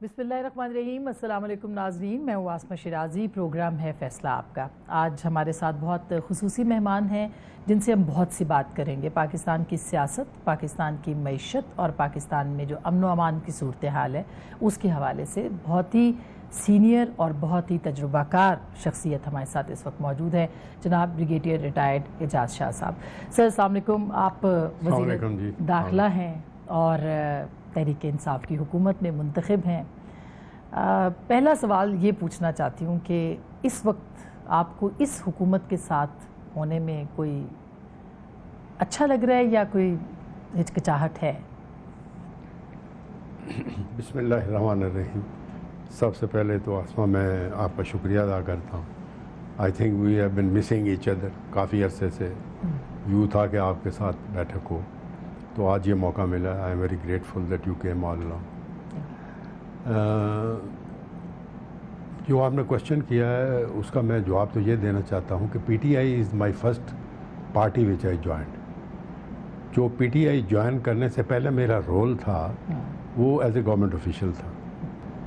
बिस्मिल्लाहिर्रहमानिर्रहीम, अस्सलाम वालेकुम नाज़रीन। मैं हूँ आसमा शिराजी। प्रोग्राम है फ़ैसला आपका। आज हमारे साथ बहुत खुसूसी मेहमान हैं जिनसे हम बहुत सी बात करेंगे। पाकिस्तान की सियासत, पाकिस्तान की मईशत और पाकिस्तान में जो अमन व अमान की सूरत हाल है उसके हवाले से बहुत ही सीनियर और बहुत ही तजुर्बाकार शख्सियत हमारे साथ इस वक्त मौजूद है, जनाब ब्रिगेडियर रिटायर्ड एजाज शाह साहब। सर अस्सलाम वालेकुम। आप वज़ीर दाखिला हैं और तहरीक इंसाफ की हुकूमत में मुंतखब हैं। पहला सवाल ये पूछना चाहती हूँ कि इस वक्त आपको इस हुकूमत के साथ होने में कोई अच्छा लग रहा है या कोई हिचकिचाहट है? बिस्मिल्लाहिर्रहमानिर्रहीम। सबसे पहले तो आसमा मैं आपका शुक्रिया अदा करता हूँ। I think we have been missing each other. काफ़ी अरसे से यूँ था कि आपके साथ बैठक हो, तो आज ये मौका मिला। I am very grateful that you came all along. जो आपने क्वेश्चन किया है उसका मैं जवाब तो ये देना चाहता हूँ कि PTI is my first party which I joined. जो पीटीआई ज्वाइन करने से पहले मेरा रोल था वो एज ए गवर्नमेंट ऑफिशियल था।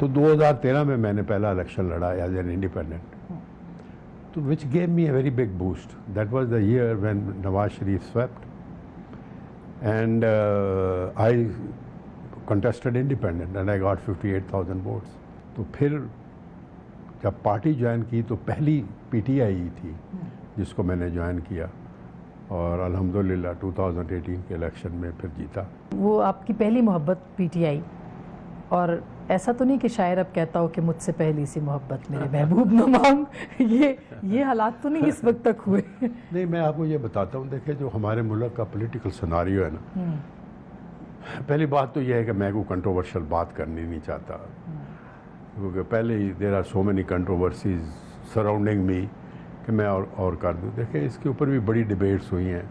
तो 2013 में मैंने पहला इलेक्शन लड़ा एज एन इंडिपेंडेंट, तो which gave me a very big boost. That was the year when Nawaz Sharif swept and I contested independent and I got 58,000 votes। तो फिर जब पार्टी ज्वाइन की तो पहली पीटीआई थी जिसको मैंने ज्वाइन किया और अल्हम्दुलिल्लाह 2018 के इलेक्शन में फिर जीता। वो आपकी पहली मोहब्बत पीटीआई, और ऐसा तो नहीं कि शायर अब कहता हो कि मुझसे पहली सी मोहब्बत मेरे महबूब न मांग, ये हालात तो नहीं इस वक्त तक हुए? नहीं, मैं आपको ये बताता हूँ। देखिए, जो हमारे मुल्क का पॉलिटिकल सिनारियो है ना, पहली बात तो ये है कि मैं कोई कंट्रोवर्शियल बात करनी नहीं चाहता, क्योंकि पहले ही there are so many controversies surrounding me कि मैं और कर दूँ। देखिए, इसके ऊपर भी बड़ी डिबेट्स हुई हैं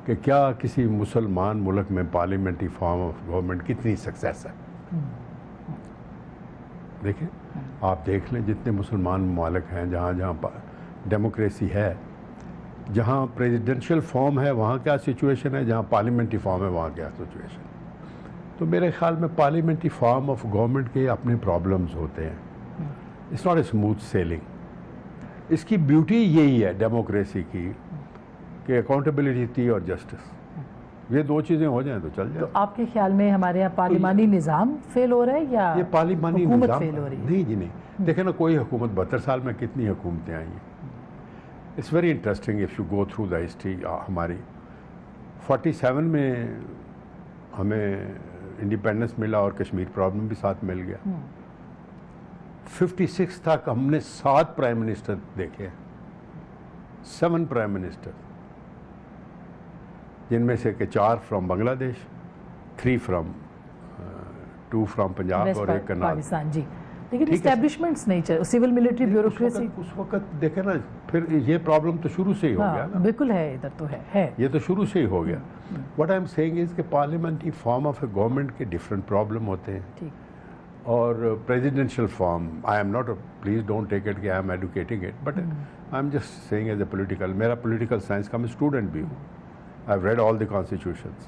कि क्या किसी मुसलमान मुल्क में पार्लियामेंट्री फॉर्म ऑफ गवर्नमेंट कितनी सक्सेस है। देखिए, आप देख लें जितने मुसलमान ममालिक हैं जहाँ जहाँ डेमोक्रेसी है, जहाँ प्रेसिडेंशियल फॉर्म है वहाँ क्या सिचुएशन है, जहाँ पार्लियामेंट्री फॉर्म है वहाँ क्या सिचुएशन। तो मेरे ख्याल में पार्लियामेंट्री फॉर्म ऑफ गवर्नमेंट के अपने प्रॉब्लम्स होते हैं। It's not a smooth selling. इसकी ब्यूटी यही है डेमोक्रेसी की कि अकाउंटेबिलिटी और जस्टिस, ये दो चीज़ें हो जाएं तो चल जाए। तो आपके ख्याल में हमारे यहाँ पार्लिमानी निज़ाम फेल हो रहा है या ये पार्लिमानी हुकूमत निज़ाम फेल हो रही है? नहीं जी, नहीं। देखे ना, कोई हुकूमत 72 साल में कितनी हुकूमतें आई हैं। It's very interesting if you go through the history. हमारी 47 में हमें इंडिपेंडेंस मिला और कश्मीर प्रॉब्लम भी साथ मिल गया। 56 तक हमने 7 प्राइम मिनिस्टर देखे हैं, 7 प्राइम मिनिस्टर, जिनमें से के 4 फ्रॉम बांग्लादेश, 2 फ्रॉम पंजाब और 1 पाकिस्तान। जी, लेकिन एस्टैब्लिशमेंट्स नहीं चल, सिविल मिलिट्री ब्यूरोक्रेसी उस वक्त देखे ना, फिर ये प्रॉब्लम तो शुरू से ही हो गया ना। बिल्कुल है, इधर तो है ये तो शुरू से ही हो गया। What I am saying is कि parliamentary form of a government के डिफरेंट प्रॉब्लम होते हैं। ठीक। और presidential form, I am not, please don't take it कि I am educating it, but I am just saying as a political, मेरा political science का मैं स्टूडेंट भी हूँ। I have read all the constitutions.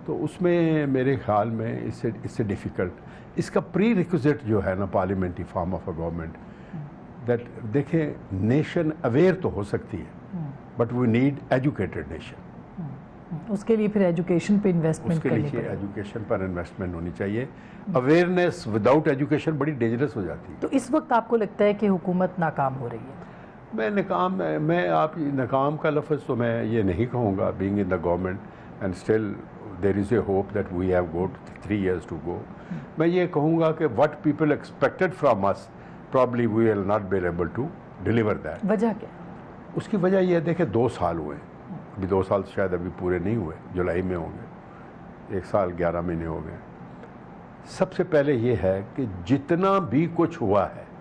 तो उसमें मेरे ख्याल में इससे डिफ़िकल्ट इसका प्री रिक्विजिट जो है ना parliamentary form of a government, that देखें, नेशन अवेयर तो हो सकती है but we need educated nation. उसके लिए फिर एजुकेशन पे इन्वेस्टमेंट उसके लिए एजुकेशन पर इन्वेस्टमेंट होनी चाहिए। अवेयरनेस विदाउट एजुकेशन बड़ी डेंजरस हो जाती है। तो इस वक्त आपको लगता है कि हुकूमत नाकाम हो रही है? मैं आप नाकाम का लफ्ज़ तो मैं ये नहीं कहूँगा, being in the government and still there is a hope that we have got 3 years to go. मैं ये कहूँगा कि what people expected from us probably we will not be able to deliver that. वजह क्या? उसकी वजह यह है, देखें 2 साल हुए, अभी 2 साल शायद अभी पूरे नहीं हुए, जुलाई में होंगे, 1 साल 11 महीने हो गए। सबसे पहले ये है कि जितना भी कुछ हुआ है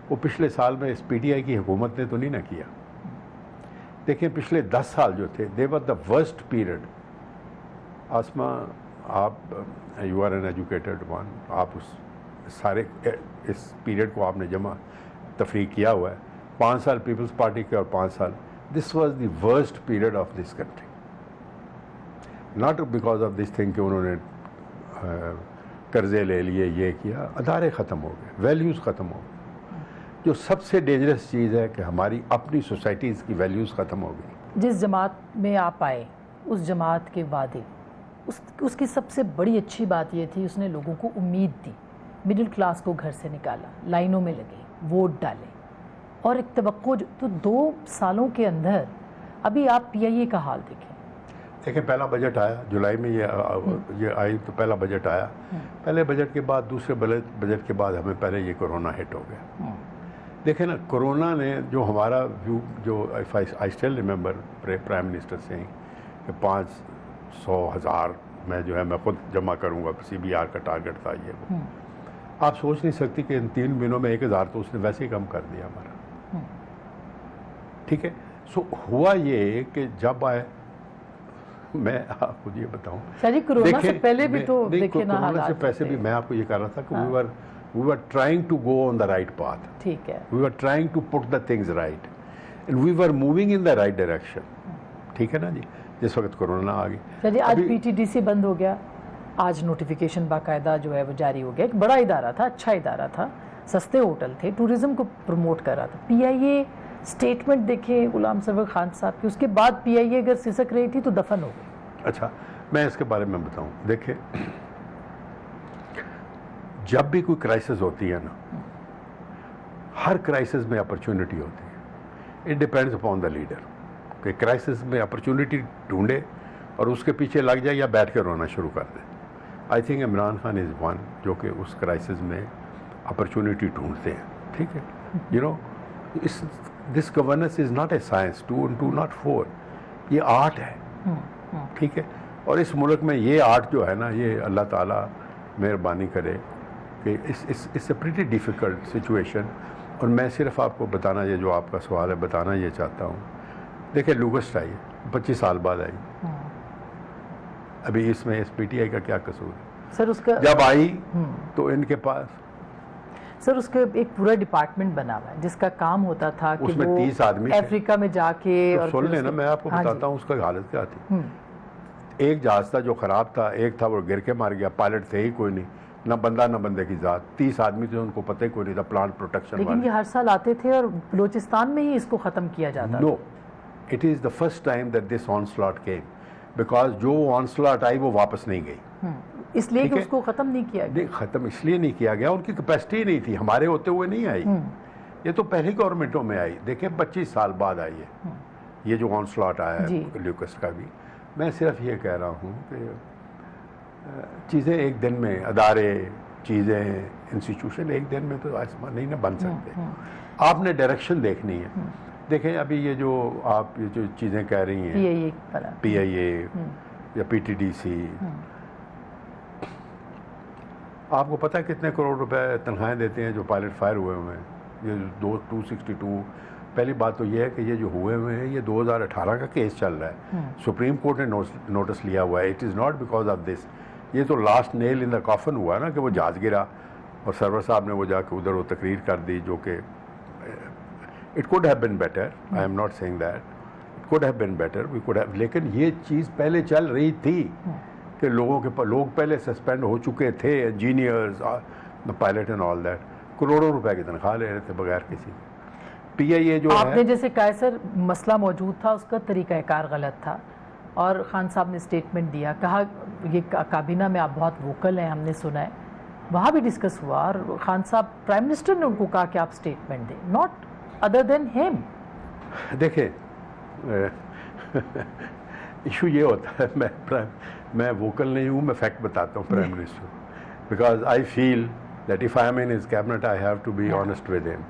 वो पिछले साल में इस पीटीआई की हुकूमत ने तो नहीं ना किया। देखिए, पिछले 10 साल जो थे, they were the worst period. Asma, आप you are an educated one, आप उस सारे इस पीरियड को आपने जमा तफरीक किया हुआ है, 5 साल पीपल्स पार्टी के और 5 साल। This was the worst period of this country, not because of this thing कि उन्होंने कर्जे ले लिए, ये किया, अदारे ख़त्म हो गए, वैल्यूज़ ख़त्म हो गए। जो सबसे डेंजरस चीज़ है कि हमारी अपनी सोसाइटीज़ की वैल्यूज़ ख़त्म हो गई। जिस जमात में आप आए, उस जमात के वादे, उसकी सबसे बड़ी अच्छी बात ये थी, उसने लोगों को उम्मीद दी, मिडिल क्लास को घर से निकाला, लाइनों में लगे, वोट डाले और एक तवक्को। तो 2 सालों के अंदर अभी आप PIA का हाल देखें। देखिए, पहला बजट आया जुलाई में, ये आई तो पहला बजट आया। पहले बजट के बाद, दूसरे बजट के बाद हमें पहले ये कोरोना हिट हो गया। देखें ना, कोरोना ने जो हमारा व्यू, जो I still remember prime minister से कि 500,000 में जो है मैं खुद जमा करूंगा, CBR का टारगेट था ये वो। आप सोच नहीं सकती कि इन 3 महीनों में 1,000 तो उसने वैसे ही कम कर दिया हमारा। ठीक है, सो हुआ ये कि जब आए, मैं आपको ये बताऊं, कोरोना से पहले भी तो देखे ना, कोरोना से पहले भी मैं आपको ये कह रहा था कि we were trying to go on the right path. ठीक है, we were trying to put the things right and we were moving in the right direction. ठीक है ना जी, जिस वक्त कोरोना आ गई। चलिए, आज PTDC बंद हो गया, आज नोटिफिकेशन बाकायदा जो है वो जारी हो गया। एक बड़ा इदारा था, अच्छा इदारा था, सस्ते होटल थे, टूरिज्म को प्रमोट कर रहा था। PIA स्टेटमेंट देखे गुलाम सरवर खान साहब की, उसके बाद PIA अगर सिसक रही थी तो दफन हो गई। अच्छा, मैं इसके बारे में बताऊं। देखिए, जब भी कोई क्राइसिस होती है ना, हर क्राइसिस में अपॉर्चुनिटी होती है। It depends upon the leader कि क्राइसिस में अपॉर्चुनिटी ढूंढे और उसके पीछे लग जाए या बैठ के रोना शुरू कर दे। I think Imran Khan is one जो कि उस क्राइसिस में अपॉर्चुनिटी ढूंढते हैं। ठीक है, you know, this governance is not a science, 2 and 2 not 4, ये आर्ट है। ठीक है, और इस मुल्क में ये आर्ट जो है ना, ये अल्लाह ताला मेहरबानी करे कि it's a pretty difficult situation. और मैं सिर्फ आपको बताना, ये जो आपका सवाल है, बताना ये चाहता हूँ। देखिए, लूगस्ट आई 25 साल बाद आई, अभी इसमें PTI का क्या कसूर है? सर उसका जब आई तो इनके पास, सर उसके एक पूरा डिपार्टमेंट बना हुआ है जिसका काम होता था कि उसमें वो 30 आदमी अफ्रीका में जाके तो और सुन लेना, मैं आपको बताता हूँ उसका हालत क्या थी। एक जहाज था जो ख़राब था, एक था वो गिर के मार गया, पायलट थे ही कोई नहीं, ना बंदा ना बंदे की जात, 30 आदमी थे, उनको पता ही कोई नहीं था, प्लांट प्रोटेक्शन। लेकिन ये हर साल आते थे और बलूचिस्तान में ही इसको ख़त्म किया जाता। No, it is the first time that this onslaught came, because जो ऑनस्लॉट आई वो वापस नहीं गई, इसलिए कि उसको ख़त्म नहीं किया गया। ख़त्म इसलिए नहीं किया गया, उनकी कैपेसिटी नहीं थी, हमारे होते हुए नहीं आई। ये तो पहली गवर्नमेंटों में आई। देखिए, 25 साल बाद आई है ये जो ऑनस्लॉट आया है ल्यूकस का भी। मैं सिर्फ ये कह रहा हूँ कि चीज़ें एक दिन में, अदारे, चीज़ें, इंस्टीट्यूशन एक दिन में तो आसमान नहीं ना बन सकते। आपने डायरेक्शन देखनी है। देखें, अभी ये जो आप ये जो चीज़ें कह रही हैं, PIA या PTDC, आपको पता है कितने करोड़ रुपए तनख्वाहें देते हैं जो पायलट फायर हुए हुए हैं? ये 262। पहली बात तो ये है कि ये जो हुए हुए हैं, ये 2018 का केस चल रहा है, सुप्रीम कोर्ट ने नोटिस लिया हुआ है। It is not because of this. ये तो last nail in the coffin हुआ ना कि वो जहाज गिरा और सरवर साहब ने वो जाके उधर वो तकरीर कर दी, जो कि it could have been better. I am not saying that it could have been better, we could have, लेकिन ये चीज़ पहले चल रही थी कि लोग पहले सस्पेंड हो चुके थे, engineers, the pilot and all that, करोड़ों रुपए की तनख्वाह ले रहे थे बगैर किसी। PIA जो आपने जैसे कहा सर, मसला मौजूद था, उसका तरीक़ाकार गलत था और खान साहब ने स्टेटमेंट दिया, कहा ये काबीना में आप बहुत वोकल हैं, हमने सुना है, वहाँ भी डिस्कस हुआ और खान साहब, प्राइम मिनिस्टर ने उनको कहा कि आप स्टेटमेंट दें, नॉट अदर देन हिम। देखिए, इशू ये होता है, मैं वोकल नहीं हूँ, मैं फैक्ट बताता हूँ prime minister, because I feel that if I am in his cabinet I have to be honest with him.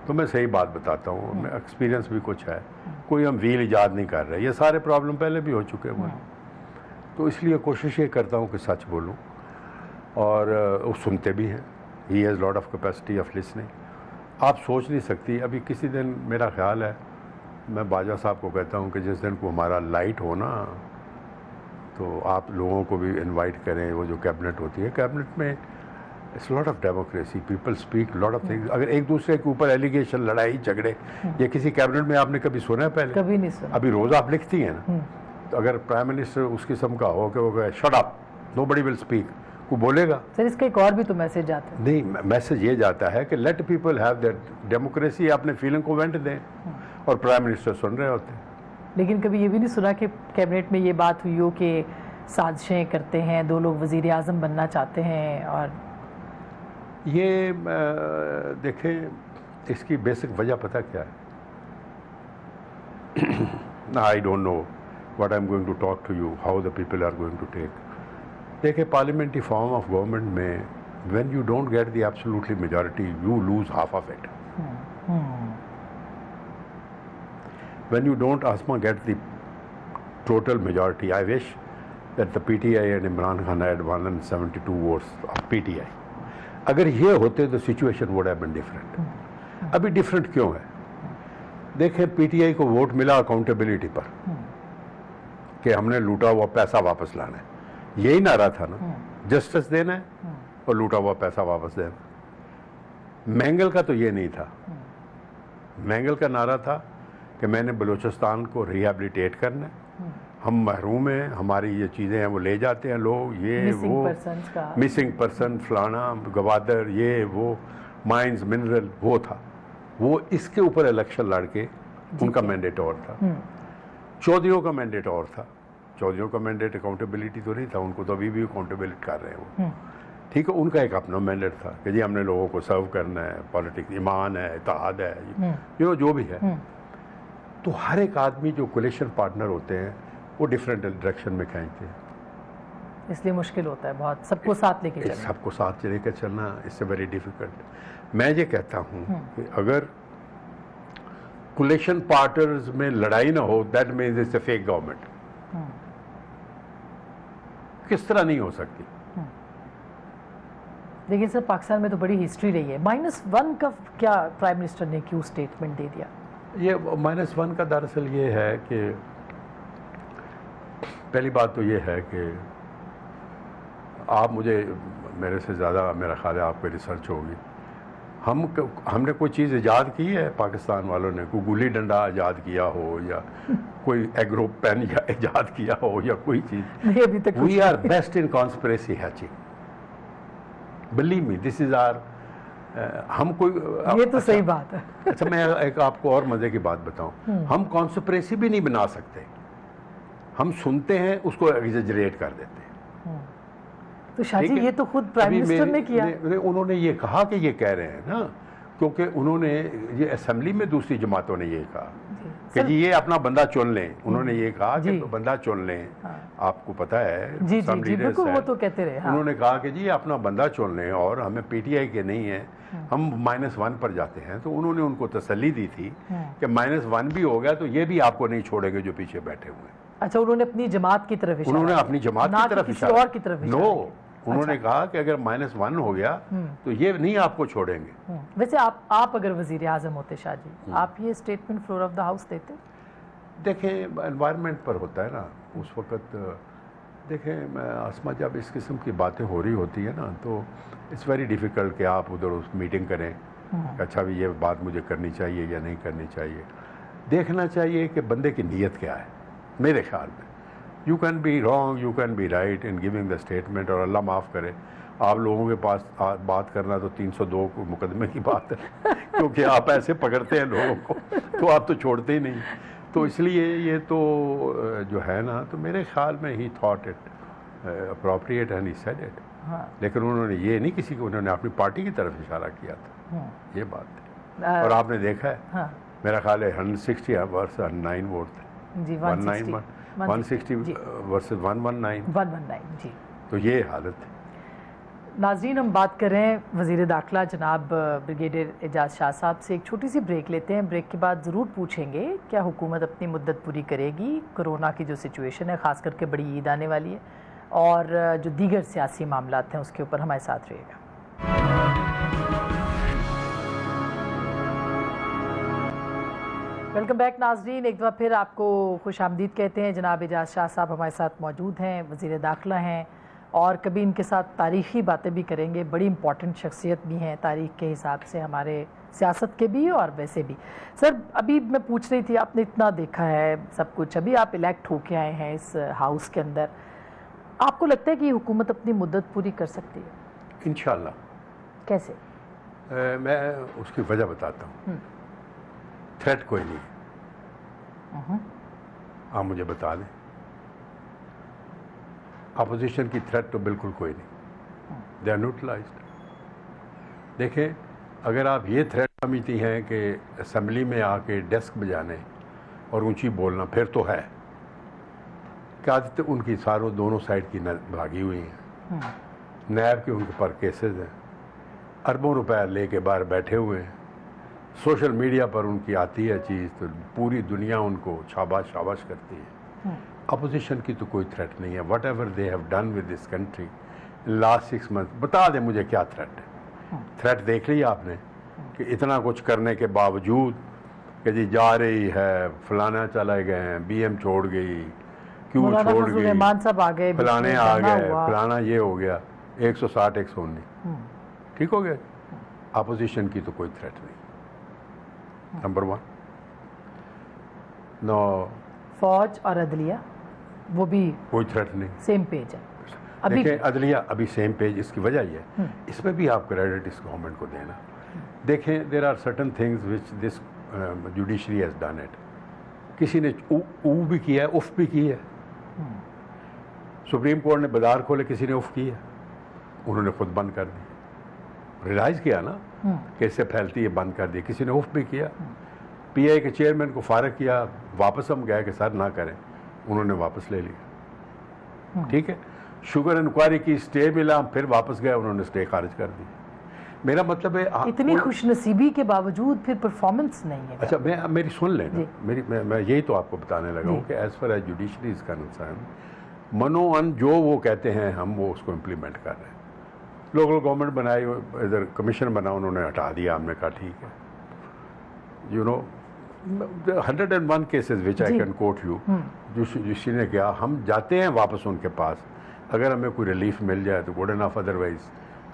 तो मैं सही बात बताता हूँ, एक्सपीरियंस भी कुछ है, कोई हम व्हील ईजाद नहीं कर रहे, ये सारे प्रॉब्लम पहले भी हो चुके हैं। तो इसलिए कोशिश ये करता हूँ कि सच बोलूँ, और वो सुनते भी हैं। He has lot of capacity of listening. आप सोच नहीं सकती, अभी किसी दिन मेरा ख्याल है, मैं बाजा साहब को कहता हूँ कि जिस दिन को हमारा लाइट हो ना, तो आप लोगों को भी इनवाइट करें। वो जो कैबिनेट होती है, कैबिनेट में it's lot of democracy, people speak lot of things. अगर एक दूसरे के ऊपर एलिगेशन, लड़ाई झगड़े, ये किसी कैबिनेट में आपने कभी सुना है? पहले कभी नहीं सुना। अभी रोज़ आप लिखती हैं ना, तो अगर प्राइम मिनिस्टर उस किस्म का हो कि वो कहे shut up, nobody will speak, वो बोलेगा। सर इसका एक और भी तो मैसेज आता है। नहीं, मैसेज ये जाता है कि let people have that democracy, अपने फीलिंग को वेंट दें, और प्राइम मिनिस्टर सुन रहे होते हैं। लेकिन कभी ये भी नहीं सुना कि कैबिनेट में ये बात हुई हो कि साजिशें करते हैं, 2 लोग वजीर आज़म बनना चाहते हैं, और ये देखें, इसकी बेसिक वजह पता क्या है? I don't know what I am going to talk to you, how the people are going to take. देखिए, पार्लियामेंट्री फॉर्म ऑफ गवर्नमेंट में when you don't get the absolutely majority, you lose half of it. When you don't, Asma, get the total majority, I wish that the PTI and Imran Khan had 172 votes of PTI. अगर ये होते तो situation would have been different. अभी different क्यों है? देखें, PTI को vote मिला अकाउंटेबिलिटी पर कि हमने लूटा हुआ पैसा वापस लाना है, यही नारा था ना, जस्टिस देना है और लूटा हुआ पैसा वापस देना। मैंगल का तो ये नहीं था। मैंगल का नारा था कि मैंने बलूचिस्तान को रिहेबिलिटेट करना है, हम महरूम हैं, हमारी ये चीज़ें हैं वो ले जाते हैं लोग, ये वो मिसिंग पर्सन फलाना गवादर, ये वो माइंस मिनरल, वो था वो। इसके ऊपर इलेक्शन लड़के उनका मैंडेट और था। चौधरियों का मैंडेट और था। चौधरियों का मैंडेट अकाउंटेबिलिटी तो नहीं था, उनको तो अभी भी अकाउंटेबिलिटी कर रहे हैं वो, ठीक है। उनका एक अपना मैंडेट था कि जी हमने लोगों को सर्व करना है, पॉलिटिक्स ईमान है, इत्तेहाद है, जो भी है। तो हर एक आदमी जो कोलिशन पार्टनर होते हैं वो डिफरेंट डायरेक्शन में खींचते हैं, इसलिए मुश्किल होता है बहुत सबको साथ लेके चलना। सबको साथ लेकर चलना इससे वेरी डिफिकल्ट। मैं ये कहता हूँ कि अगर कोलिशन पार्टनर्स में लड़ाई ना हो, that means it's a fake government. किस तरह नहीं हो सकती? लेकिन सर पाकिस्तान में तो बड़ी हिस्ट्री रही है। -1 का क्या प्राइम मिनिस्टर ने क्यों स्टेटमेंट दे दिया? ये -1 का दरअसल ये है कि पहली बात तो ये है कि आप मुझे, मेरे से ज़्यादा मेरा ख्याल है आपको रिसर्च होगी। हमने कोई चीज़ ईजाद की है पाकिस्तान वालों ने? कोई गुल्ली डंडा ईजाद किया हो या कोई एग्रो पेन या ईजाद किया हो या कोई चीज़? अभी तक we are best in conspiracy hatching, believe me, this is our. हम कोई ये तो सही बात है। अच्छा, मैं एक आपको और मजे की बात बताऊं, हम कॉन्स्पिरेसी भी नहीं बना सकते, हम सुनते हैं उसको एग्जेजरेट कर देते हैं। तो शाजी ये तो खुद प्राइम मिनिस्टर ने किया। उन्होंने ये कहा कि ये कह रहे हैं ना, क्योंकि उन्होंने ये असेंबली में दूसरी जमातों ने ये कहा कि जी ये अपना बंदा चुन लें। उन्होंने ये कहा कि बंदा चुन लें। आपको पता है, जी जी जी बिल्कुल, वो तो कहते रहे। उन्होंने कहा कि जी अपना बंदा चुन लें और हमें पीटीआई के नहीं है, हम -1 पर जाते हैं। तो उन्होंने उनको तसल्ली दी थी कि -1 भी हो गया तो ये भी आपको नहीं छोड़ेंगे जो पीछे बैठे हुए हैं। अच्छा, उन्होंने अपनी जमात की तरफ इशारा, उन्होंने अपनी जमात की तरफ इशारा, और की तरफ नो, उन्होंने कहा कि अगर -1 हो गया तो ये नहीं आपको छोड़ेंगे। वैसे आप अगर वजीर आजम होते शाजी, आप ये statement floor of the house देते? देखें, एनवायरनमेंट पर होता है ना उस वक्त। देखें आसमा, जब इस किस्म की बातें हो रही होती है ना तो इट्स वेरी डिफ़िकल्ट कि आप उधर उस मीटिंग करें, अच्छा भी ये बात मुझे करनी चाहिए या नहीं करनी चाहिए। देखना चाहिए कि बंदे की नीयत क्या है। मेरे ख्याल में you can be wrong, you can be right in giving the statement, और अल्लाह माफ़ करे आप लोगों के पास बात करना तो 302 मुकदमे की बात है क्योंकि आप ऐसे पकड़ते हैं लोगों को तो आप तो छोड़ते ही नहीं। तो इसलिए ये तो जो है ना, तो मेरे ख्याल में ही thought it appropriate and he said it. लेकिन उन्होंने ये नहीं किसी को, उन्होंने अपनी पार्टी की तरफ इशारा किया था, ये बात है। और आपने देखा है, मेरा ख्याल है 160 वर्सेस 9 वोट थे जी, 160 वर्सेस 119 जी। तो ये हालत है। नाज़रीन, हम बात कर रहे हैं वज़ीर दाखिला जनाब ब्रिगेडियर एजाज शाह साहब से। एक छोटी सी ब्रेक लेते हैं। ब्रेक के बाद ज़रूर पूछेंगे क्या हुकूमत अपनी मुद्दत पूरी करेगी, कोरोना की जो सिचुएशन है, ख़ास करके बड़ी ईद आने वाली है, और जो दीगर सियासी मामलात हैं उसके ऊपर हमारे साथ रहेगा। वेलकम बैक नाज़रीन, एक बार फिर आपको खुश आमदीद कहते हैं। जनाब एजाज शाह साहब हमारे साथ मौजूद हैं, वज़ीर दाखिला हैं, और कभी इनके साथ तारीख़ी बातें भी करेंगे। बड़ी इंपॉर्टेंट शख्सियत भी हैं तारीख़ के हिसाब से, हमारे सियासत के भी और वैसे भी। सर, अभी मैं पूछ रही थी, आपने इतना देखा है सब कुछ, अभी आप इलेक्ट होके आए हैं इस हाउस के अंदर, आपको लगता है कि हुकूमत अपनी मुद्दत पूरी कर सकती है? इंशाल्लाह। कैसे? मैं उसकी वजह बताता हूँ। थ्रेट कोई नहीं है, आप मुझे बता दें। अपोजिशन की थ्रेट तो बिल्कुल कोई नहीं, दे आर न्यूट्रलाइज्ड। देखें, अगर आप ये थ्रेट समझती हैं कि असेंबली में आके डेस्क बजाने और ऊंची बोलना, फिर तो है कि आदत उनकी सारों दोनों साइड की भागी हुई हैं। नैब के उनके पर केसेस हैं, अरबों रुपए लेके बाहर बैठे हुए हैं। सोशल मीडिया पर उनकी आती है चीज़ तो पूरी दुनिया उनको शाबाश शाबाश करती है। अपोजिशन की तो कोई थ्रेट नहीं है। What ever they have done with this country last 6 month, बता दें मुझे क्या थ्रेट है। थ्रेट देख लिया आपने कि इतना कुछ करने के बावजूद कि जी जा रही है, फलाना चले गए हैं, BM छोड़ गई, क्यों छोड़ गई, साहब आ गए, फलाने आ गए, फलाना ये हो गया, 160 119 ठीक हो गया। अपोजिशन की तो कोई थ्रेट नहीं, नंबर 1। नो, फौज और अदलिया वो भी कोई थ्रेट नहीं, सेम पेज है अभी। देखिए, अदलिया अभी सेम पेज, इसकी वजह ये है, इसमें भी आप क्रेडिट इस गवर्नमेंट को देना। देखें, there are certain things which this judiciary has done it. किसी ने ऊ भी किया है, उफ भी की है। सुप्रीम कोर्ट ने बाजार खोले, किसी ने उफ की है, उन्होंने खुद बंद कर दी। रियलाइज किया ना कैसे फैलती है, बंद कर दी। किसी ने उफ भी किया। PI के चेयरमैन को फारग किया, वापस हम गए कि सर ना करें, उन्होंने वापस ले लिया। ठीक है, शुगर इंक्वायरी की स्टे मिला, हम फिर वापस गए, उन्होंने स्टे खारिज कर दी। मेरा मतलब है इतनी खुशनसीबी के बावजूद फिर परफॉर्मेंस नहीं है। अच्छा, मेरी सुन लेना, मैं यही तो आपको बताने लगा हूँ कि as far as judiciary is concerned, मनोअन जो वो कहते हैं हम वो उसको इम्प्लीमेंट कर रहे हैं। लोकल गवर्नमेंट बनाई, इधर कमीशन बना, उन्होंने हटा दिया, हमने कहा ठीक है। You know 101 cases which I can coat you, जिसने ने किया, हम जाते हैं वापस उनके पास, अगर हमें कोई रिलीफ मिल जाए तो गुड इनफ, अदरवाइज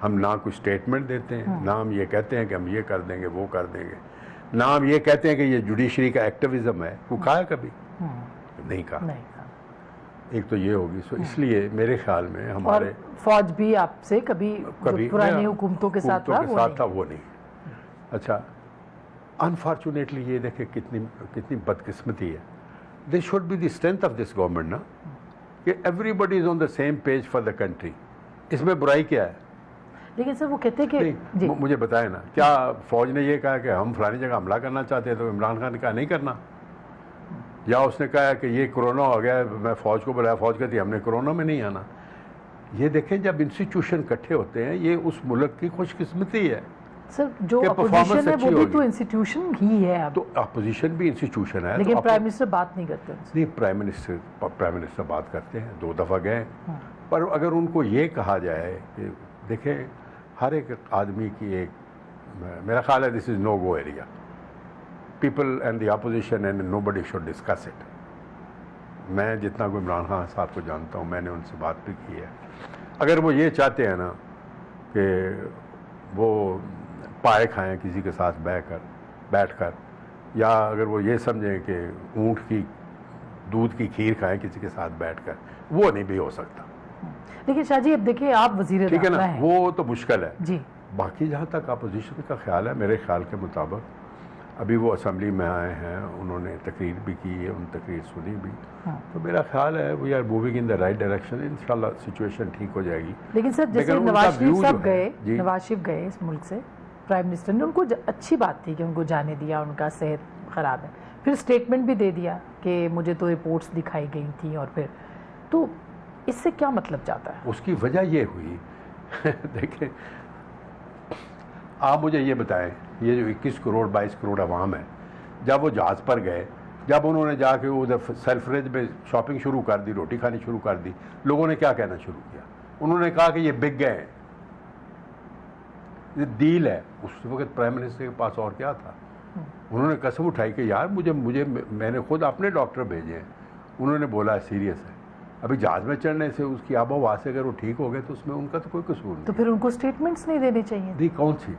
हम ना कोई स्टेटमेंट देते हैं, ना हम ये कहते हैं कि हम ये कर देंगे वो कर देंगे, ना हम ये कहते हैं कि ये जुडिशरी का एक्टिविज्म है। वो कहा है कभी? नहीं कहा। एक तो ये होगी। सो इसलिए मेरे ख्याल में हमारे फौज भी आपसे कभी पुरानी हुकूमतों के साथ था, वो नहीं। अच्छा, अनफॉर्चुनेटली ये देखे कितनी बदकिस्मती है। This should be the strength of this government ना, कि everybody is on the same page for the country. इसमें बुराई क्या है? लेकिन सर वो कहते हैं कि मुझे बताएं ना, क्या फौज ने ये कहा कि हम फलानी जगह हमला करना चाहते हैं तो इमरान खान ने कहा नहीं करना? या उसने कहा कि ये कोरोना हो गया, मैं फौज को बुलाया, फौज कहती हमने कोरोना में नहीं आना? ये देखें, जब इंस्टीट्यूशन इकट्ठे होते हैं, ये उस मुल्क की खुशकिस्मती है। सर जो अपोजिशन है वो भी तो इंस्टीट्यूशन ही है। अब तो अपोजिशन भी इंस्टीट्यूशन है, लेकिन प्राइम मिनिस्टर बात नहीं करते। नहीं, प्राइम मिनिस्टर बात करते हैं, 2 दफ़ा गए। पर अगर उनको ये कहा जाए कि देखें, हर एक आदमी की एक, मेरा ख्याल है this is no go area, people and the opposition and nobody should discuss it. मैं जितना कोई इमरान खान साहब को जानता हूँ, मैंने उनसे बात भी की है। अगर वो ये चाहते हैं ना कि वो पाए खाएं किसी के साथ बैठकर, या अगर वो ये समझें कि ऊँट की दूध की खीर खाएं किसी के साथ बैठकर, वो नहीं भी हो सकता। लेकिन शाह जी, अब देखिए आप वज़ीर ठीक है ना, वो तो मुश्किल है जी। बाकी जहाँ तक अपोजिशन का ख्याल है, मेरे ख्याल के मुताबिक अभी वो असेंबली में आए हैं, उन्होंने तकरीर भी की है, उन तकरीर सुनी भी। तो मेरा ख्याल है we are moving in the right direction, इंशाल्लाह सिचुएशन ठीक हो जाएगी। लेकिन सर जैसे नवाज शरीफ गए इस मुल्क से, प्राइम मिनिस्टर ने, उनको अच्छी बात थी कि उनको जाने दिया, उनका सेहत ख़राब है, फिर स्टेटमेंट भी दे दिया कि मुझे तो रिपोर्ट्स दिखाई गई थी, और फिर तो इससे क्या मतलब जाता है? उसकी वजह ये हुई देखें, आप मुझे ये बताएं, ये जो 21 करोड़ 22 करोड़ अवाम है, जब वो जहाज़ पर गए, जब उन्होंने जाके उधर सेल्फरेज में शॉपिंग शुरू कर दी, रोटी खानी शुरू कर दी, लोगों ने क्या कहना शुरू किया? उन्होंने कहा कि ये बिक गए हैं, ये डील है। उस वक्त प्राइम मिनिस्टर के पास और क्या था? उन्होंने कसम उठाई कि यार मुझे मैंने खुद अपने डॉक्टर भेजे हैं, उन्होंने बोला सीरियस है। अभी जहाज में चढ़ने से उसकी आबो हवा से अगर वो ठीक हो गए तो उसमें उनका तो कोई कसूर नहीं। तो फिर उनको स्टेटमेंट्स नहीं देने चाहिए? नहीं, कौन सी?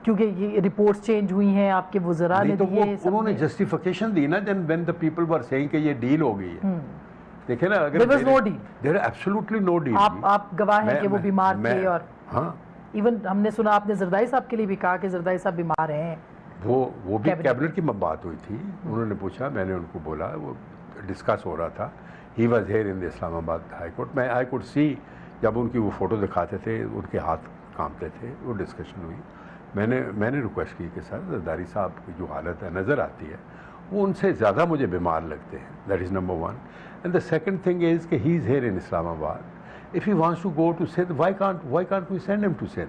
क्योंकि ये रिपोर्ट्स चेंज हुई हैं, आपके वज़रा ने तो वो उन्होंने जस्टिफिकेशन दी ना, then when the people were saying कि ये डील हो गई है। देखिए ना, अगर There was no deal. There absolutely no deal. आप गवाह हैं कि वो बीमार थे, और हाँ, इवन हमने सुना आपने जरदारी साहब के लिए भी कहा कि जरदारी साहब बीमार हैं। वो भी कैबिनेट की बात हुई थी। उन्होंने पूछा, मैंने उनको बोला, वो डिस्कस हो रहा था। He was here in the Islamabad high court. मैं आई कुड सी, जब उनकी वो फ़ोटो दिखाते थे उनके हाथ कांपते थे। वो डिस्कशन हुई। मैंने रिक्वेस्ट की कि सर, जरदारी साहब की जो हालत है नज़र आती है, वो उनसे ज़्यादा मुझे बीमार लगते हैं। That is number one. And the second thing is कि he is here in Islamabad. If he wants to go to Sindh, why can't we send him to Sindh?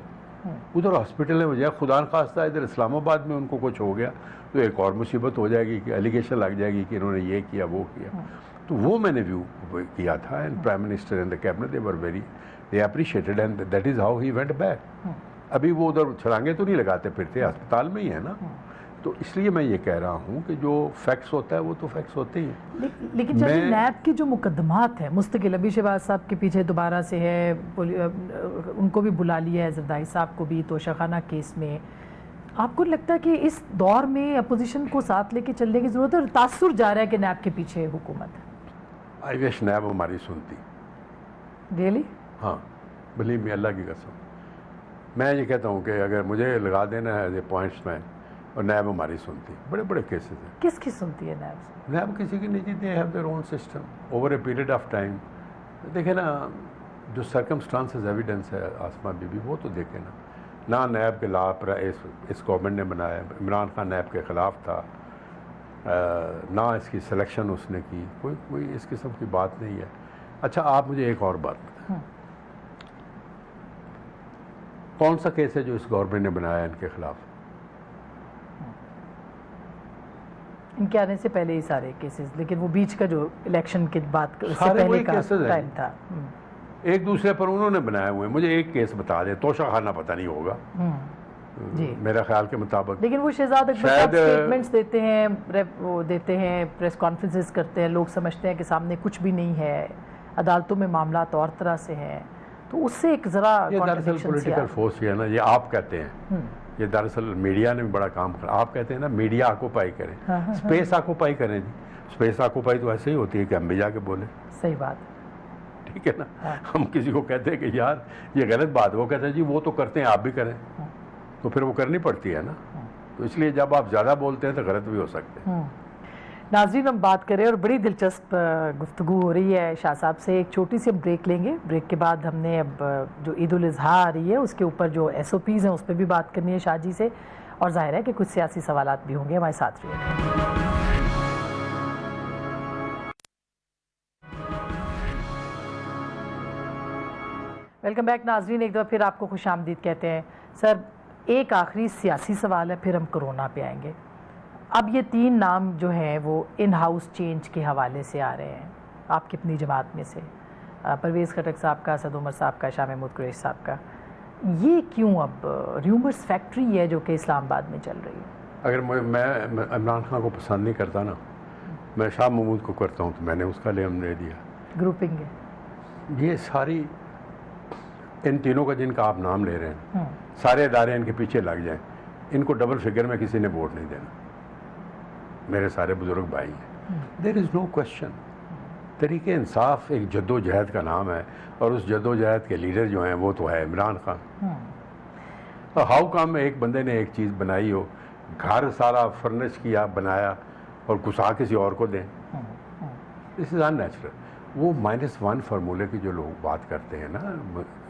उधर हॉस्पिटल है, मुझे खुदा न खास्ता इधर इस्लामाबाद में उनको कुछ हो गया तो एक और मुसीबत हो जाएगी कि एलिगेशन लग जाएगी कि इन्होंने ये किया वो किया। तो वो मैंने व्यू किया था। And prime minister and the cabinet they were very, they appreciated, and that is how he went back. अभी वो उधर छलांगे तो नहीं लगाते फिरते, अस्पताल में ही है ना। तो इसलिए मैं ये कह रहा हूँ कि जो फैक्ट्स होता है वो तो फैक्ट्स होते ही हैं। लेकिन नैब के जो मुकदमात है मुस्तकिल, अभी शहबाज साहब के पीछे दोबारा से है, उनको भी बुला लिया है, जरदारी साहब को भी तोशाखाना केस में। आपको लगता है कि इस दौर में अपोजिशन को साथ लेके चलने की जरूरत है, और तासुर जा रहा है कि नैब के पीछे हुकूमत है? आई विश नैब हमारी सुनती। रियली? हाँ, बिलीव मी, अल्लाह की कसम। मैं ये कहता हूँ कि अगर मुझे लगा देना है एज ए पॉइंट्स मैन, और नैब हमारी सुनती। बड़े बड़े केसेस हैं। किसकी सुनती है नैब? नैब किसी की नहीं, they have their own system over a period of time. देखे ना, जो सर्कमस्टांसेस एविडेंस है आसमा बीबी, वो तो देखे ना नैब के लाभ इस गवर्नमेंट ने बनाया। इमरान खान नैब के ख़िलाफ़ था, ना इसकी सिलेक्शन उसने की, कोई इस किस्म की बात नहीं है। अच्छा, आप मुझे एक और बात बताएं, कौन सा केस है जो इस गवर्नमेंट ने बनाया इनके खिलाफ? इनके आने से पहले ही सारे केसेस, लेकिन वो बीच का जो इलेक्शन के बाद उससे पहले का टाइम था। एक दूसरे पर उन्होंने बनाए हुए। मुझे एक केस बता दे, तोशाखाना पता नहीं होगा जी, मेरा ख्याल के मुताबिक। लेकिन वो शहजाद अकबर साहब स्टेटमेंट्स देते हैं, वो देते हैं, प्रेस कॉन्फ्रेंसेस करते हैं, लोग समझते हैं कि सामने कुछ भी नहीं है, अदालतों में मामला और तरह से हैं, तो उससे एक ज़रा दरअसल पॉलिटिकल फोर्स है ना, ये आप कहते हैं, ये दरअसल मीडिया ने भी बड़ा काम करा। आप कहते हैं ना मीडिया ऑक्यूपाई करें, स्पेस ऑक्यूपाई करें जी। स्पेस ऑक्यूपाई तो ऐसे ही होती है कि हम भी जाके बोले। सही बात, ठीक है ना। हम किसी को कहते हैं कि यार ये गलत बात है, वो कहते हैं जी वो तो करते हैं, आप भी करें, तो फिर वो करनी पड़ती है ना। तो इसलिए जब आप ज़्यादा बोलते हैं तो गलत भी हो सकते हैं। नाज़रीन, हम बात करें और बड़ी दिलचस्प गुफ्तगू हो रही है शाह साहब से। एक छोटी सी ब्रेक लेंगे। ब्रेक के बाद हमने अब जो ईद उल अज़हा आ रही है उसके ऊपर जो SOPs हैं उस पर भी बात करनी है शाह जी से, और जाहिर है कि कुछ सियासी सवालात भी होंगे। हमारे साथ रहिए। वेलकम बैक नाज़रीन, एक दफ़ा फिर आपको खुशामदीद कहते हैं। सर, एक आखिरी सियासी सवाल है, फिर हम कोरोना पे आएंगे। अब ये 3 नाम जो हैं वो इन हाउस चेंज के हवाले से आ रहे हैं आपकी अपनी जमात में से, परवेज़ खटक साहब का, असद उमर साहब का, शाह महमूद कुरैशी साहब का। ये क्यों अब र्यूमर्स फैक्ट्री है जो कि इस्लामाबाद में चल रही है? अगर मैं इमरान खान को पसंद नहीं करता ना, मैं शाह महमूद को करता हूँ, तो मैंने उसका लेम दे दिया। ग्रुपिंग है ये सारी, इन तीनों का जिनका आप नाम ले रहे हैं, सारे इदारे इनके पीछे लग जाएं, इनको डबल फिगर में किसी ने वोट नहीं देना। मेरे सारे बुजुर्ग भाई हैं, देयर इज़ नो क्वेश्चन। तरीके इंसाफ एक जद्दोजहद का नाम है, और उस जद्दोजहद के लीडर जो हैं वो तो है इमरान खान। तो हाउ कम एक बंदे ने एक चीज़ बनाई हो, घर सारा फर्निश किया, बनाया, और घुसा किसी और को दें, दिस इज़ अननेचुरल। वो -1 फार्मूले की जो लोग बात करते हैं ना,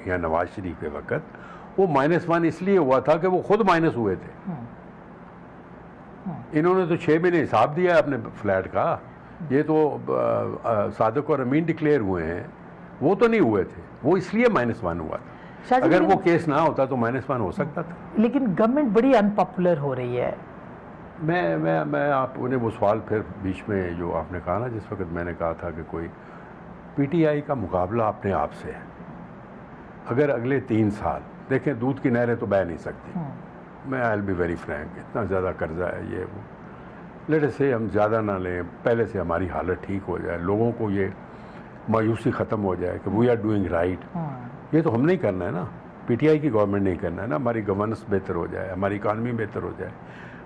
या नवाज शरीफ के वक्त, वो -1 इसलिए हुआ था कि वो खुद माइनस हुए थे। इन्होंने तो 6 महीने हिसाब दिया है अपने फ्लैट का। ये तो सादिक और अमीन डिक्लेयर हुए हैं, वो तो नहीं हुए थे, वो इसलिए -1 हुआ था। अगर वो केस ना होता तो -1 हो सकता था। लेकिन गवर्नमेंट बड़ी अनपॉपुलर हो रही है। मैं आपने वो सवाल फिर बीच में जो आपने कहा ना, जिस वक्त मैंने कहा था कि कोई PTI का मुकाबला अपने आप से है। अगर अगले 3 साल देखें, दूध की नहरें तो बह नहीं सकती। मैं I will be very Frank, इतना ज़्यादा कर्जा है ये वो, लेट अस से हम ज़्यादा ना लें, पहले से हमारी हालत ठीक हो जाए, लोगों को ये मायूसी ख़त्म हो जाए कि वी आर डूइंग राइट। ये तो हम नहीं करना है ना, PTI की गवर्नमेंट नहीं करना है ना। हमारी गवर्नेंस बेहतर हो जाए, हमारी इकानमी बेहतर हो जाए,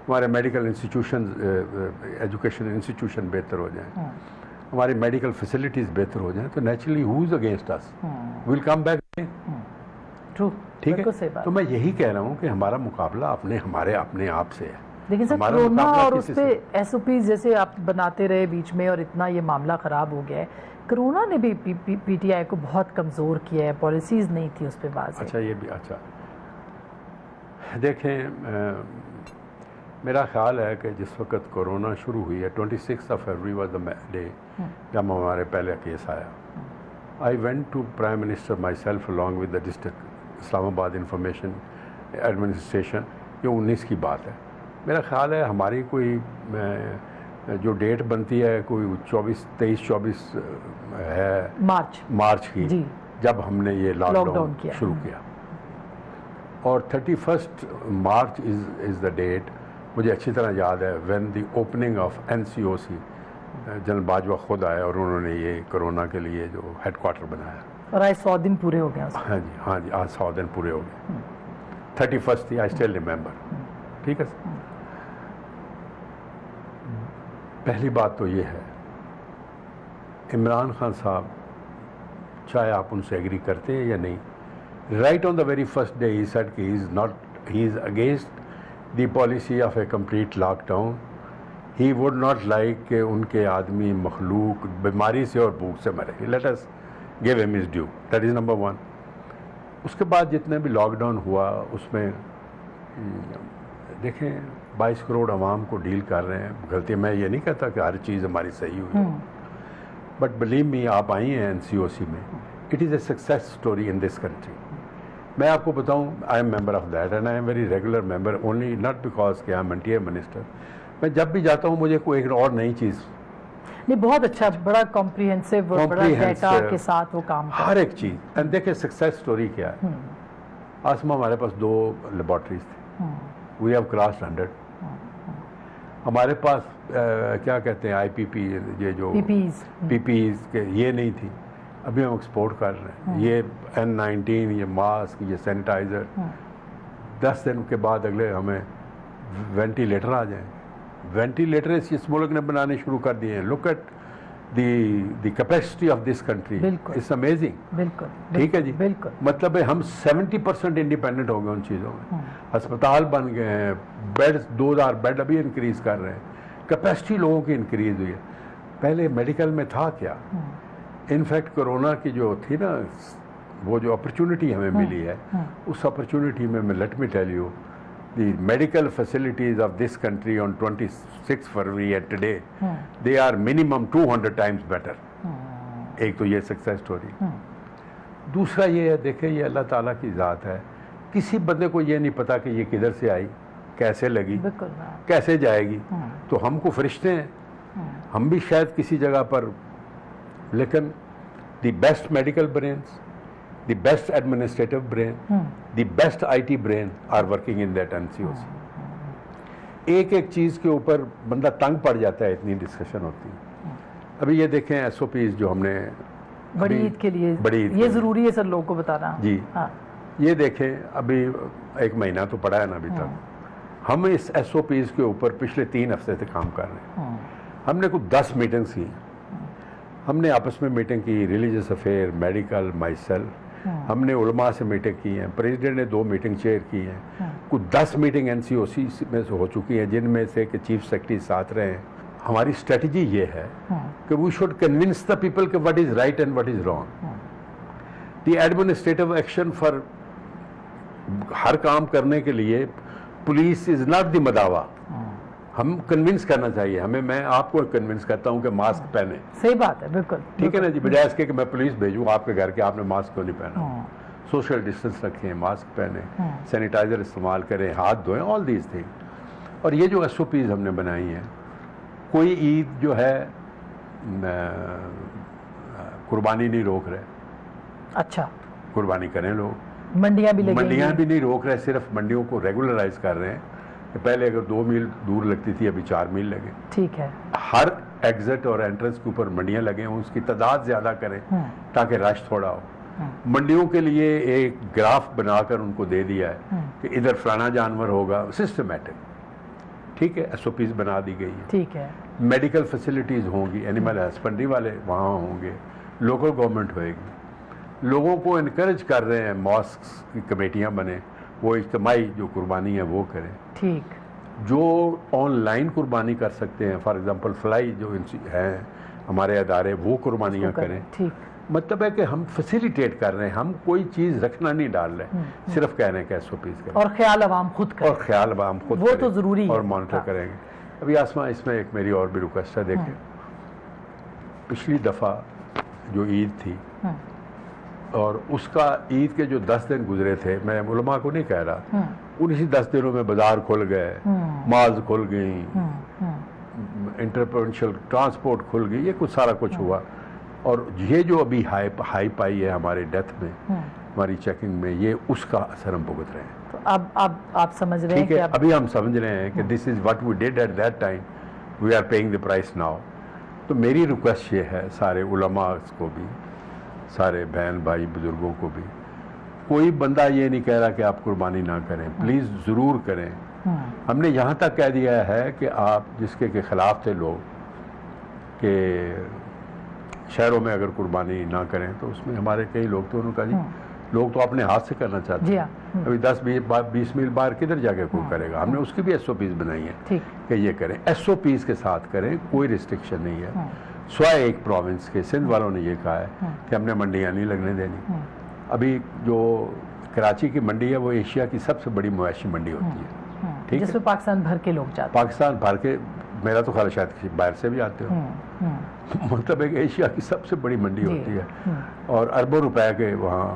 हमारे मेडिकल इंस्टीट्यूशन, एजुकेशन इंस्टीट्यूशन बेहतर हो जाए, हमारी मेडिकल फैसिलिटीज बेहतर हो जाए तो naturally who is against us, will come back. True, ठीक बिल्कुल सही है, बात। तो मैं यही कह रहा हूँ कि हमारा मुकाबला हमारे अपने आप से है। लेकिन सर हमारा कोरोना मुकाबला और किसी उस पे एसओपी जैसे आप बनाते रहे बीच में और इतना ये मामला ख़राब हो गया है, कोरोना ने भी पीटीआई को बहुत कमज़ोर किया है, पॉलिसीज़ नहीं थी उस पर बात। अच्छा, ये भी अच्छा देखें, मेरा ख्याल है कि जिस वक्त कोरोना शुरू हुई है 26 फरवरी वाज द डे जब हमारे पहले केस आया। I went to prime minister myself along with the district Islamabad information administration, ये 19 की बात है। मेरा ख्याल है हमारी कोई जो डेट बनती है कोई 23-24 है मार्च की जी। जब हमने ये लॉकडाउन किया, शुरू किया, और 31 मार्च इज़ द डेट, मुझे अच्छी तरह याद है, when the opening of NCOC, general Bajwa खुद आए और उन्होंने ये कोरोना के लिए जो हेडक्वार्टर बनाया, और आज 100 दिन पूरे हो गए। हाँ जी, हाँ जी, आज 100 दिन पूरे हो गए। 31 थी, आई स्टिल रिमेंबर। ठीक है सर, पहली बात तो ये है, इमरान खान साहब चाहे आप उनसे एग्री करते हैं या नहीं, right on the very first day he said he is against the policy of a complete lockdown. He would not like कि उनके आदमी मखलूक बीमारी से और भूख से मरे। Let us give him his due. That is number one. उसके बाद जितने भी लॉकडाउन हुआ उसमें देखें 22 करोड़ आवाम को डील कर रहे हैं। गलती, मैं ये नहीं कहता कि हर चीज़ हमारी सही हुई, बट बिलीव मी, आप आई हैं NCOC में, it is a success story in this country. मैं आपको बताऊं, I am member of that and I am very regular member, only not because कि आई एम इंटीरियर मिनिस्टर। मैं जब भी जाता हूं मुझे कोई एक और नई चीज़, नहीं, बहुत अच्छा, बड़ा कॉम्प्रिहेंसिव और बड़ा डेटा के साथ वो काम हर एक चीज़। एंड देखिए सक्सेस स्टोरी क्या है। आसमा हमारे पास 2 लेबॉर्ट्रीज थे, वी हैव क्रॉस्ड 100। हमारे पास क्या कहते हैं IPP, ये जो PPEs के ये नहीं थी, अभी हम एक्सपोर्ट कर रहे हैं। ये N19, ये मास्क, ये सैनिटाइज़र, 10 दिन के बाद अगले हमें वेंटिलेटर आ जाए। वेंटिलेटर इस मुल्क ने बनाने शुरू कर दिए हैं। Look at the capacity of this country, it's amazing. बिल्कुल, ठीक है जी, बिल्कुल। मतलब है हम 70% इंडिपेंडेंट हो गए उन चीज़ों में। अस्पताल बन गए हैं, बेड्स 2000 बेड अभी इंक्रीज कर रहे हैं, कैपेसिटी लोगों की इंक्रीज हुई है। पहले मेडिकल में था क्या? इनफैक्ट कोरोना की जो थी ना, वो जो अपॉर्चुनिटी हमें मिली है, उस अपॉर्चुनिटी में मैं let me tell you, the medical facilities of this country on 26 फरवरी and today they are minimum 200 times better. एक तो ये सक्सेस स्टोरी। दूसरा ये है, देखें ये अल्लाह ताला की ज़ात है, किसी बंदे को ये नहीं पता कि ये किधर से आई, कैसे लगी, कैसे जाएगी। तो हमको फरिश्ते हैं, हम भी शायद किसी जगह पर, लेकिन the best medical brains, the best administrative brain, the best IT brain are working in that NCOC। एक एक चीज़ के ऊपर बंदा तंग पड़ जाता है, इतनी डिस्कशन होती है। अभी ये देखें SOPs जो हमने बड़ी ईद के लिए, ये ज़रूरी है सर लोगों को बताना जी। ये देखें, अभी 1 महीना तो पड़ा है ना अभी तक, हम इस SOPs के ऊपर पिछले 3 हफ्ते से काम कर रहे हैं। हमने कुछ 10 मीटिंग्स की, हमने आपस में मीटिंग की, religious affair, medical, my self, हमने उलमा से मीटिंग की हैं, प्रेसिडेंट ने 2 मीटिंग चेयर की हैं, कुछ 10 मीटिंग NCOC में से हो चुकी हैं, जिनमें से कि चीफ सेक्रेटरी साथ रहे हैं। हमारी स्ट्रेटजी ये है कि we should convince the people कि what is right and what is wrong. The administrative action for, हर काम करने के लिए पुलिस इज नॉट द मदावा, हम कन्विंस करना चाहिए हमें। मैं आपको कन्विंस करता हूं कि मास्क पहने। सही बात है, बिल्कुल, ठीक है ना जी, बजाय इसके कि मैं पुलिस भेजूं आपके घर के, आपने मास्क क्यों नहीं पहना। सोशल डिस्टेंस रखें, मास्क पहने, सैनिटाइजर इस्तेमाल करें, हाथ धोएं, ऑल दीज थिंग। और ये जो SOPs हमने बनाई हैं, कोई ईद जो है कुर्बानी नहीं रोक रहे। अच्छा, कुर्बानी करें लोग, मंडियां भी नहीं रोक रहे, सिर्फ मंडियों को रेगुलराइज कर रहे हैं। पहले अगर 2 मील दूर लगती थी, अभी 4 मील लगे। ठीक है, हर एग्जिट और एंट्रेंस के ऊपर मंडियां लगे हों, उसकी तादाद ज्यादा करें ताकि रश थोड़ा हो। मंडियों के लिए एक ग्राफ बनाकर उनको दे दिया है कि इधर फलाना जानवर होगा, सिस्टमेटिक। ठीक है, SOPs बना दी गई है। ठीक है। मेडिकल फैसिलिटीज़ होंगी, एनिमल हस्बेंड्री वाले वहाँ होंगे, लोकल गवर्नमेंट होएगी। लोगों को इनकरेज कर रहे हैं, मॉस्क्स की कमेटियाँ बने, वो इज्तिमाई जो कुर्बानी है वो करें। ठीक। जो ऑनलाइन कुर्बानी कर सकते हैं, फॉर एग्जांपल फ्लाई जो हैं हमारे अदारे, वो कुर्बानियाँ करें। ठीक। मतलब है कि हम फैसिलिटेट कर रहे हैं, हम कोई चीज़ रखना नहीं डाल रहे, सिर्फ कह रहे हैं कि SOPs करें। और ख्याल अवाम खुद करें। और ख्याल अवाम खुद वो तो ज़रूरी है। और मॉनिटर करेंगे। अभी आसमा इसमें एक मेरी और भी रिक्वेस्ट है, देखें पिछली दफ़ा जो ईद थी और उसका ईद के जो 10 दिन गुजरे थे, मैं उलमा को नहीं कह रहा, उन्हीं 10 दिनों में बाजार खुल गए, मॉल्स खुल गई, इंटरप्रोविंशियल ट्रांसपोर्ट खुल गई, ये कुछ सारा कुछ हुआ। और ये जो अभी हाइप आई है हमारे डेथ में, हमारी चेकिंग में, ये उसका असर हम भुगत रहे हैं। तो अब आप समझ रहे हैं ठीक है, कि अभी हम समझ रहे हैं कि this is what we did at that time, we are paying the price now. तो मेरी रिक्वेस्ट ये है सारे उलमा को भी, सारे बहन भाई बुजुर्गों को भी, कोई बंदा ये नहीं कह रहा कि आप कुर्बानी ना करें, प्लीज़ ज़रूर करें। हमने यहाँ तक कह दिया है कि आप जिसके के ख़िलाफ़ थे लोग कि शहरों में अगर कुर्बानी ना करें, तो उसमें हमारे कई लोग तो उन्होंने कहा जी लोग तो अपने हाथ से करना चाहते हैं, अभी 10-20 मील बाहर किधर जाके कोई करेगा। हमने उसकी भी SOPs बनाई है कि ये करें, SOPs के साथ करें, कोई रिस्ट्रिक्शन नहीं है। स्वाय एक प्रोविंस के सिंध वालों ने ये कहा है कि हमने मंडियाँ नहीं लगने देनी। अभी जो कराची की मंडी है वो एशिया की सबसे बड़ी मवेशी मंडी होती है, ठीक है, जिसमें पाकिस्तान भर के लोग जाते हैं। पाकिस्तान भर के, मेरा तो ख्याल शायद बाहर से भी आते हो। मतलब एक एशिया की सबसे बड़ी मंडी होती है और अरबों रुपए के वहाँ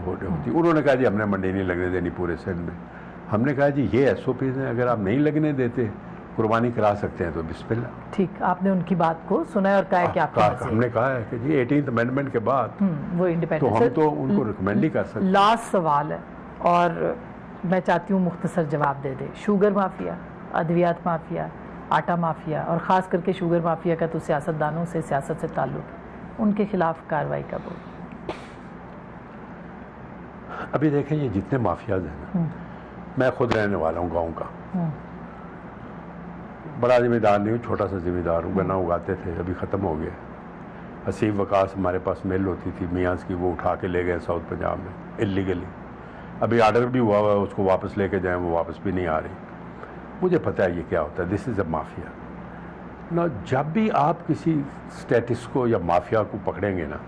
होती है। उन्होंने कहा जी हमने मंडी नहीं लगने देनी पूरे सिंध में। हमने कहा जी ये SOPs हैं, अगर आप नहीं लगने देते, कुर्बानी करा सकते हैं तो बिस्मिल्लाह। ठीक, आपने उनकी बात को सुना है और कहा है कि आपको हमने कहा है कि जी 18th अमेंडमेंट के बाद वो इंडिपेंडेंट, तो हम तो उनको रिकमेंड ही कर सकते। लास्ट सवाल है और मैं चाहती हूँ मुख्तसर जवाब दे दे। शुगर माफिया, अद्वियात माफिया, आटा माफिया और ख़ास करके शुगर माफिया का तो सियासतदानों से, सियासत से ताल्लुक, उनके खिलाफ कार्रवाई कब होगी? अभी देखें ये जितने माफियाज हैं ना, मैं खुद रहने वाला हूँ गांव का, बड़ा जिम्मेदार नहीं हूँ, छोटा सा जिम्मेदार हूँ। गन्ना उगाते थे, अभी ख़त्म हो गया। हसीब वकास हमारे पास मिल होती थी मियाँस की, वो उठा के ले गए साउथ पंजाब में इलीगली। अभी आर्डर भी हुआ है उसको वापस लेके जाएं, वो वापस भी नहीं आ रही। मुझे पता है ये क्या होता है, दिस इज़ अ माफिया ना। जब भी आप किसी स्टेटस को या माफिया को पकड़ेंगे ना,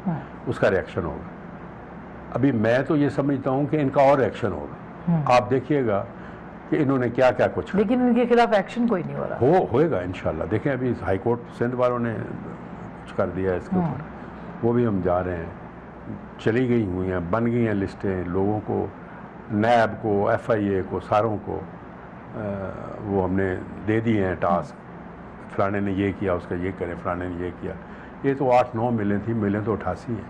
उसका रिएक्शन होगा। अभी मैं तो ये समझता हूँ कि इनका और एक्शन होगा। आप देखिएगा कि इन्होंने क्या क्या कुछ, लेकिन इनके खिलाफ एक्शन कोई नहीं हो रहा। होएगा इंशाल्लाह। देखें अभी हाई कोर्ट सिंध वालों ने कुछ कर दिया है इसके ऊपर, वो भी हम जा रहे हैं। चली गई हुई हैं, बन गई हैं लिस्टें, लोगों को, नैब को, FIA को, सारों को वो हमने दे दिए हैं टास्क, फलाने ने ये किया, उसका ये करें, फलाने ने ये किया। ये तो 8-9 मिलें थी, मिलें तो 88 हैं।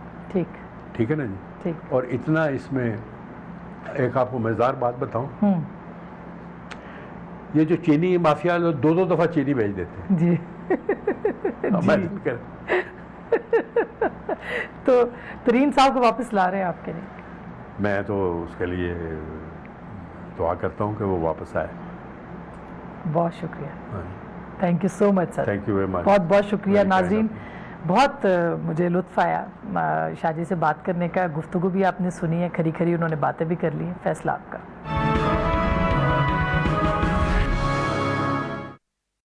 ठीक है ना जी। ठीक। और इतना इसमें एक आपको मज़ेदार बात बताऊं, ये जो चीनी माफिया लोग 2-2 दफ़ा चीनी भेज देते हैं जी। तो तरीन साहब को वापस ला रहे हैं आपके लिए? मैं तो उसके लिए दुआ करता हूं कि वो वापस आए। बहुत शुक्रिया, thank you so much sir. Thank you very much. बहुत बहुत शुक्रिया नाज़रीन, बहुत मुझे लुत्फ़ आया शाजी से बात करने का। गुफ्तगू भी आपने सुनी है, खरी खरी उन्होंने बातें भी कर ली हैं। फैसला आपका।